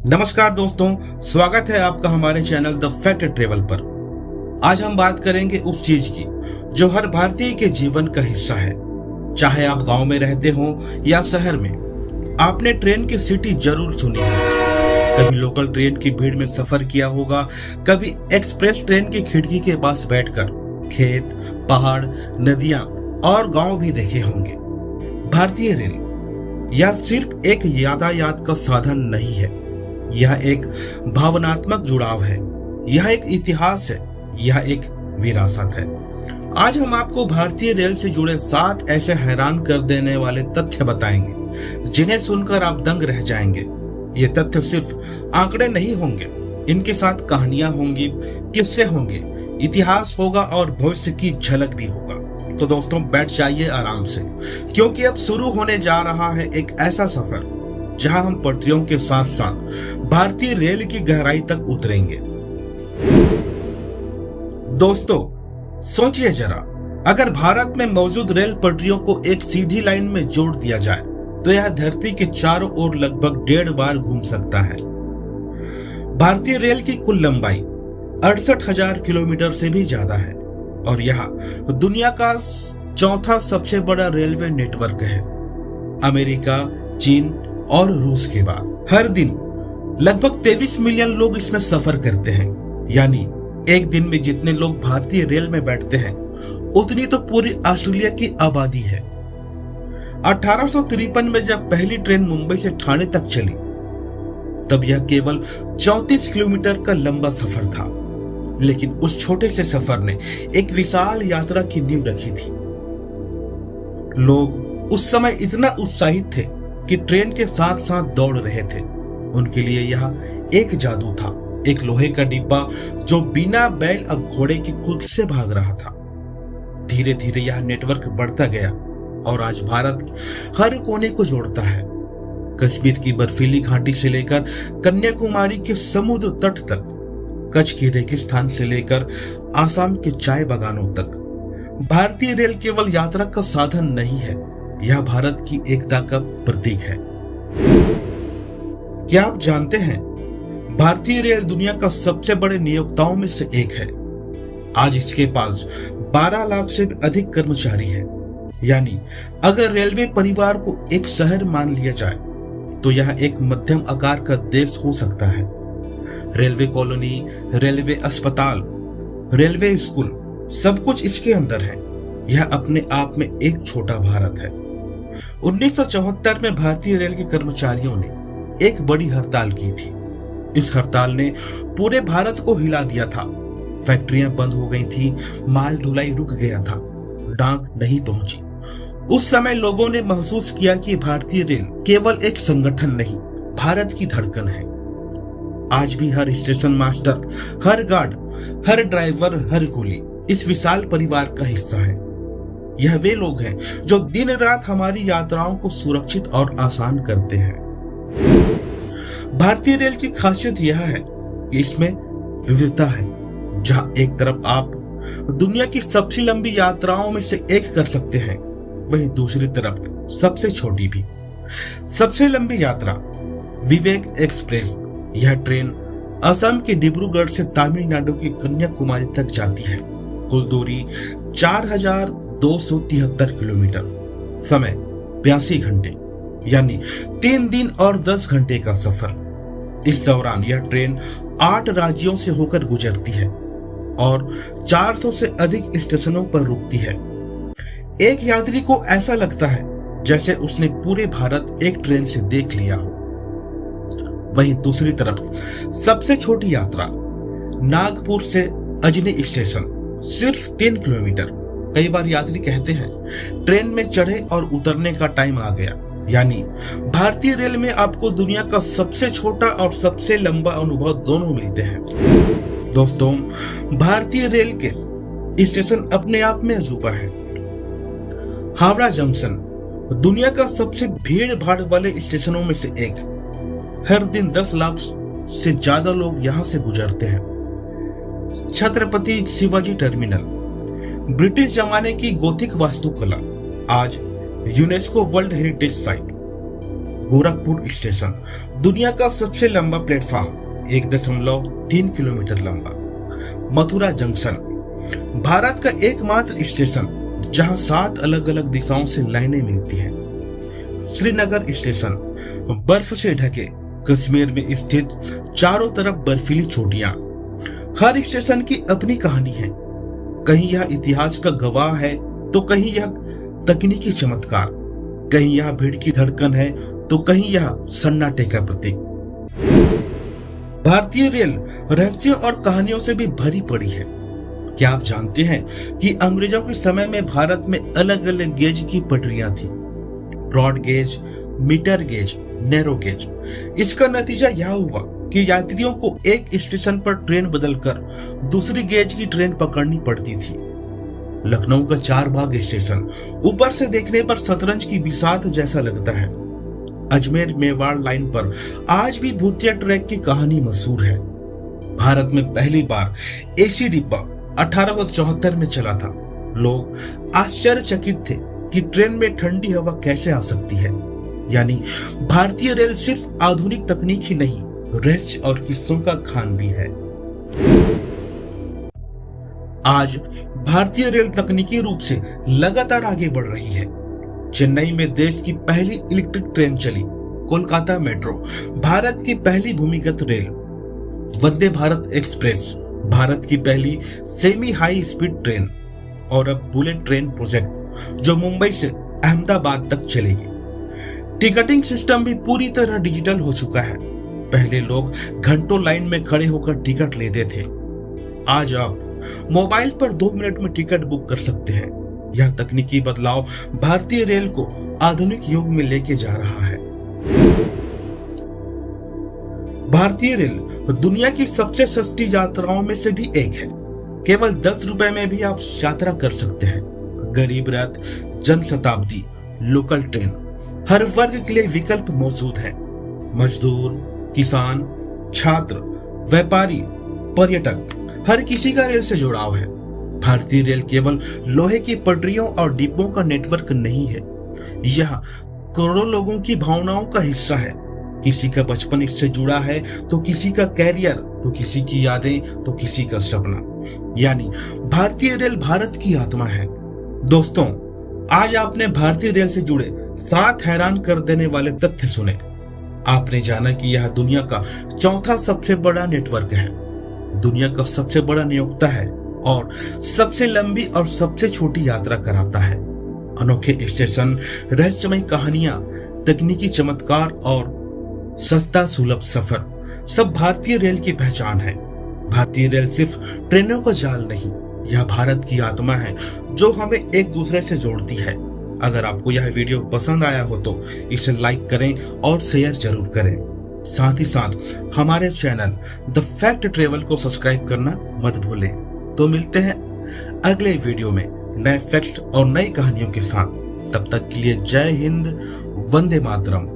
नमस्कार दोस्तों, स्वागत है आपका हमारे चैनल द फैक्ट ट्रेवल पर। आज हम बात करेंगे उस चीज की जो हर भारतीय के जीवन का हिस्सा है। चाहे आप गांव में रहते हो या शहर में, आपने ट्रेन की सीटी जरूर सुनी है। कभी लोकल ट्रेन की भीड़ में सफर किया होगा, कभी एक्सप्रेस ट्रेन की खिड़की के पास बैठकर खेत, पहाड़, नदियां और गांव भी देखे होंगे। भारतीय रेल यह सिर्फ एक यातायात का साधन नहीं है, यह एक भावनात्मक जुड़ाव है, यह एक इतिहास है, यह एक विरासत है। आज हम आपको भारतीय रेल से जुड़े 7 ऐसे हैरान कर देने वाले तथ्य बताएंगे जिन्हें सुनकर आप दंग रह जाएंगे। ये तथ्य सिर्फ आंकड़े नहीं होंगे, इनके साथ कहानियां होंगी, किस्से होंगे, इतिहास होगा और भविष्य की झलक भी होगा। तो दोस्तों, बैठ जाइए आराम से, क्योंकि अब शुरू होने जा रहा है एक ऐसा सफर जहां हम पटरियों के साथ साथ भारतीय रेल की गहराई तक उतरेंगे। दोस्तों, सोचिए जरा, अगर भारत में मौजूद रेल पटरियों को एक सीधी लाइन में जोड़ दिया जाए तो यह धरती के चारों ओर लगभग 1.5 बार घूम सकता है। भारतीय रेल की कुल लंबाई 68,000 किलोमीटर से भी ज्यादा है और यह दुनिया का चौथा सबसे बड़ा रेलवे नेटवर्क है, अमेरिका, चीन और रूस के बाद। हर दिन लगभग 23 मिलियन लोग इसमें सफर करते हैं, यानी एक दिन में जितने लोग भारतीय रेल में बैठते हैं उतनी तो पूरी ऑस्ट्रेलिया की आबादी है। 1853 में जब पहली ट्रेन मुंबई से ठाणे तक चली, तब यह केवल 34 किलोमीटर का लंबा सफर था, लेकिन उस छोटे से सफर ने एक विशाल यात्रा की नींव रखी थी। लोग उस समय इतना उत्साहित थे कि ट्रेन के साथ साथ दौड़ रहे थे। उनके लिए यह एक जादू था, एक लोहे का डिब्बा जो बिना बैल और घोड़े के खुद से भाग रहा था। धीरे धीरे यह नेटवर्क बढ़ता गया और आज भारत के हर कोने को जोड़ता है। कश्मीर की बर्फीली घाटी से लेकर कन्याकुमारी के समुद्र तट तक, कच्छ की रेगिस्तान से लेकर आसाम के चाय बागानों तक। भारतीय रेल केवल यात्रा का साधन नहीं है, यह भारत की एकता का प्रतीक है। क्या आप जानते हैं, भारतीय रेल दुनिया का सबसे बड़े नियोक्ताओं में से एक है। आज इसके पास 12 लाख से भी अधिक कर्मचारी हैं। यानी अगर रेलवे परिवार को एक शहर मान लिया जाए तो यह एक मध्यम आकार का देश हो सकता है। रेलवे कॉलोनी, रेलवे अस्पताल, रेलवे स्कूल, सब कुछ इसके अंदर है। यह अपने आप में एक छोटा भारत है। 1974 में भारतीय रेल के कर्मचारियों ने एक बड़ी हड़ताल की थी। इस हड़ताल ने पूरे भारत को हिला दिया था। फैक्ट्रियां बंद हो गई थी, माल ढुलाई रुक गया था, डाक नहीं पहुंची। उस समय लोगों ने महसूस किया कि भारतीय रेल केवल एक संगठन नहीं, भारत की धड़कन है। आज भी हर स्टेशन मास्टर, हर गार्ड, हर ड्राइवर, हर कुली इस विशाल परिवार का हिस्सा है। यह वे लोग हैं जो दिन रात हमारी यात्राओं को सुरक्षित और आसान करते हैं। भारतीय रेल की खासियत यह है कि इसमें विविधता है। जहां एक तरफ आप दुनिया की सबसे लंबी यात्राओं में से एक कर सकते हैं, वहीं दूसरी तरफ सबसे छोटी भी। सबसे लंबी यात्रा विवेक एक्सप्रेस। यह ट्रेन असम के डिब्रूगढ़ से तमिलनाडु की कन्याकुमारी तक जाती है। कुल दूरी 4,273 किलोमीटर, समय 82 घंटे, यानी 3 दिन और 10 घंटे का सफर। इस दौरान यह ट्रेन 8 राज्यों से होकर गुजरती है और 400 से अधिक स्टेशनों पर रुकती है। एक यात्री को ऐसा लगता है जैसे उसने पूरे भारत एक ट्रेन से देख लिया हो। वहीं दूसरी तरफ सबसे छोटी यात्रा नागपुर से अजनी स्टेशन, सिर्फ 3 किलोमीटर। कई बार यात्री कहते हैं ट्रेन में चढ़े और उतरने का टाइम आ गया। यानी भारतीय रेल में आपको दुनिया का सबसे छोटा और सबसे लंबा अनुभव दोनों मिलते हैं। दोस्तों, भारतीय रेल के स्टेशन अपने आप में अजूबा है। हावड़ा जंक्शन दुनिया का सबसे भीड़ भाड़ वाले स्टेशनों में से एक। हर दिन 10 लाख से ज्यादा लोग यहां से गुजरते हैं। छत्रपति शिवाजी टर्मिनल, ब्रिटिश जमाने की गोथिक वास्तुकला, आज UNESCO world heritage site. Gorakhpur station, दुनिया का सबसे लंबा प्लेटफॉर्म 1.3 किलोमीटर लंबा। मथुरा जंक्शन, भारत का एकमात्र स्टेशन जहां 7 अलग अलग दिशाओं से लाइनें मिलती हैं। श्रीनगर स्टेशन, बर्फ से ढके कश्मीर में स्थित चारों तरफ बर्फीली चोटियां। हर स्टेशन की अपनी कहानी है, कहीं यह इतिहास का गवाह है तो कहीं यह तकनीकी चमत्कार, कहीं यह भीड़ की धड़कन है तो कहीं यह सन्नाटे का प्रतीक। भारतीय रेल रहस्यों और कहानियों से भी भरी पड़ी है। क्या आप जानते हैं कि अंग्रेजों के समय में भारत में अलग अलग गेज की पटरियां थी? Broad gauge, metre gauge, narrow gauge. इसका नतीजा यह हुआ कि यात्रियों को एक स्टेशन पर ट्रेन बदलकर दूसरी गेज की ट्रेन पकड़नी पड़ती थी। लखनऊ का चारबाग स्टेशन ऊपर से देखने पर शतरंज की बिसात जैसा लगता है। अजमेर मेवाड़ लाइन पर आज भी भूतिया ट्रैक की कहानी मशहूर है। भारत में पहली बार एसी डिब्बा 1874 में चला था। लोग आश्चर्यचकित थे कि ट्रेन में ठंडी हवा कैसे आ सकती है। यानी भारतीय रेल सिर्फ आधुनिक तकनीक ही नहीं, रहस्य और किस्सों का खान भी है। आज भारतीय रेल तकनीकी रूप से लगातार आगे बढ़ रही है। चेन्नई में देश की पहली इलेक्ट्रिक ट्रेन चली। कोलकाता मेट्रो भारत की पहली भूमिगत रेल। वंदे भारत एक्सप्रेस भारत की पहली सेमी हाई स्पीड ट्रेन। और अब बुलेट ट्रेन प्रोजेक्ट जो मुंबई से अहमदाबाद तक चलेगी। टिकटिंग सिस्टम भी पूरी तरह डिजिटल हो चुका है। पहले लोग घंटों लाइन में खड़े होकर टिकट लेते थे। आज आप मोबाइल पर 2 मिनट में टिकट बुक कर सकते हैं। यह तकनीकी बदलाव भारतीय रेल को आधुनिक युग में लेके जा रहा है। भारतीय रेल दुनिया की सबसे सस्ती यात्राओं में से भी एक है। केवल 10 रुपए में भी आप यात्रा कर सकते हैं। गरीब रथ, जनशताब्दी, लोकल ट्रेन, हर वर्ग के लिए विकल्प मौजूद है। मजदूर, किसान, छात्र, व्यापारी, पर्यटक, हर किसी का रेल से जुड़ाव है। भारतीय रेल केवल लोहे की पटरियों और डिब्बों का नेटवर्क नहीं है, यह करोड़ों लोगों की भावनाओं का हिस्सा है। किसी का बचपन इससे जुड़ा है तो किसी का कैरियर, तो किसी की यादें, तो किसी का सपना। यानी भारतीय रेल भारत की आत्मा है। दोस्तों, आज आपने भारतीय रेल से जुड़े 7 हैरान कर देने वाले तथ्य सुने। आपने जाना कि यह दुनिया का चौथा सबसे बड़ा नेटवर्क है, दुनिया का सबसे बड़ा नियोक्ता है और सबसे लंबी और सबसे छोटी यात्रा कराता है। अनोखे स्टेशन, रहस्यमय कहानियां, तकनीकी चमत्कार और सस्ता सुलभ सफर, सब भारतीय रेल की पहचान है। भारतीय रेल सिर्फ ट्रेनों का जाल नहीं, यह भारत की आत्मा है जो हमें एक दूसरे से जोड़ती है। अगर आपको यह वीडियो पसंद आया हो तो इसे लाइक करें और शेयर जरूर करें। साथ ही साथ हमारे चैनल द फैक्ट ट्रेवल को सब्सक्राइब करना मत भूलें। तो मिलते हैं अगले वीडियो में नए फैक्ट और नई कहानियों के साथ। तब तक के लिए जय हिंद, वंदे मातरम।